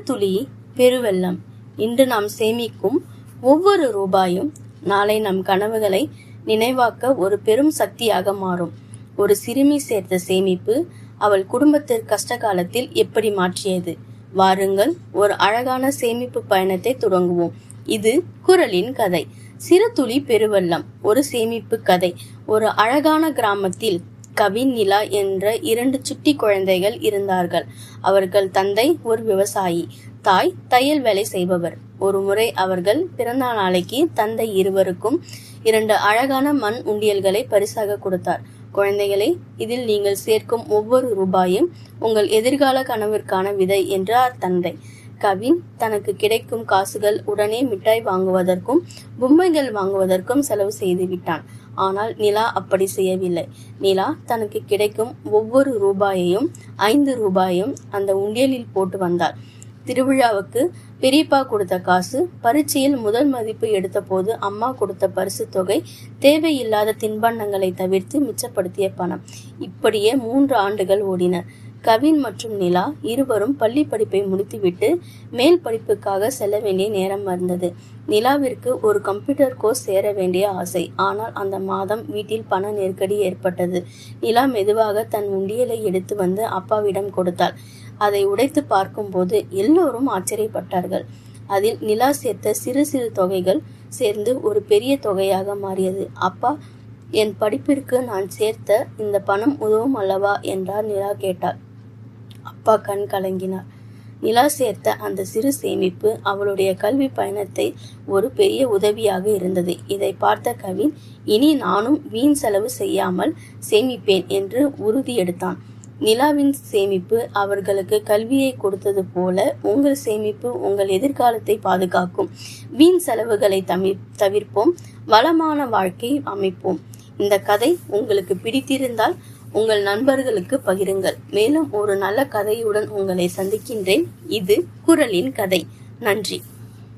துளி பெருவெள்ளம். இன்று நாம் சேமிக்கும் ஒவ்வொரு ரூபாயும் நாளை நம் கனவுகளை நினைவாக்க ஒரு பெரும் சக்தியாக மாறும். ஒரு சிறுமி சேர்த்த சேமிப்பு அவள் குடும்பத்திற்கு கஷ்ட காலத்தில் எப்படி மாற்றியது? வாருங்கள், ஒரு அழகான சேமிப்பு பயணத்தை தொடங்குவோம். இது குரலின் கதை. சிறு துளி பெருவெள்ளம். ஒரு சேமிப்பு கதை. ஒரு அழகான கிராமத்தில் கவின், நிலா என்ற 2 சுட்டி குழந்தைகள் இருந்தார்கள். அவர்கள் தந்தை ஒரு விவசாயி, தாய் தையல் வேலை செய்பவர். ஒரு முறை அவர்கள் பிறந்த நாளைக்கு தந்தை இருவருக்கும் 2 அழகான மண் உண்டியல்களை பரிசாக கொடுத்தார். குழந்தைகளே, இதில் நீங்கள் சேர்க்கும் ஒவ்வொரு ரூபாயும் உங்கள் எதிர்கால கனவிற்கான விதை என்றார் தந்தை. கவின் தனக்கு கிடைக்கும் காசுகள் உடனே மிட்டாய் வாங்குவதற்கும் பொம்மைகள் வாங்குவதற்கும் செலவு செய்து விட்டான். ஆனால் நிலா அப்படி செய்யவில்லை. நிலா தனக்கு கிடைக்கும் ஒவ்வொரு ரூபாயையும் 5 ரூபாயும் அந்த உண்டியலில் போட்டு வந்தாள். திருவிழாவுக்கு பெரியப்பா கொடுத்த காசு, பரீட்சையில் முதல் மதிப்பு எடுத்த போது அம்மா கொடுத்த பரிசு தொகை, தேவையில்லாத தின்பண்டங்களை தவிர்த்து மிச்சப்படுத்திய பணம். இப்படியே 3 ஆண்டுகள் ஓடின. கவின் மற்றும் நிலா இருவரும் பள்ளி படிப்பை முடித்துவிட்டு மேல் படிப்புக்காக செல்ல வேண்டிய நேரம் வந்தது. நிலாவிற்கு ஒரு கம்ப்யூட்டர் கோர்ஸ் சேர வேண்டிய ஆசை. ஆனால் அந்த மாதம் வீட்டில் பண நெருக்கடி ஏற்பட்டது. நிலா மெதுவாக தன் உண்டியலை எடுத்து வந்து அப்பாவிடம் கொடுத்தாள். அதை உடைத்து பார்க்கும்போது எல்லோரும் ஆச்சரியப்பட்டார்கள். அதில் நிலா சேர்த்த சிறு சிறு தொகைகள் சேர்ந்து ஒரு பெரிய தொகையாக மாறியது. அப்பா, என் படிப்பிற்கு நான் சேர்த்த இந்த பணம் உதவும் அல்லவா என்றார். நிலா கேட்டாள். அப்பா கண் கலங்கினார். நிலா சேர்த்த அந்த சிறு சேமிப்பு அவளுடைய கல்வி பயணத்தை ஒரு பெரிய உதவியாக இருந்தது. இதை பார்த்த கவின், இனி நானும் வீண் செலவு செய்யாமல் சேமிப்பேன் என்று உறுதி எடுத்தான். நிலாவின் சேமிப்பு அவர்களுக்கு கல்வியை கொடுத்தது போல உங்கள் சேமிப்பு உங்கள் எதிர்காலத்தை பாதுகாக்கும். வீண் செலவுகளை தவிர்ப்போம், வளமான வாழ்க்கை அமைப்போம். இந்த கதை உங்களுக்கு பிடித்திருந்தால் உங்கள் நண்பர்களுக்கு பகிருங்கள். மேலும் ஒரு நல்ல கதையுடன் உங்களை சந்திக்கின்றேன். இது குரலின் கதை. நன்றி.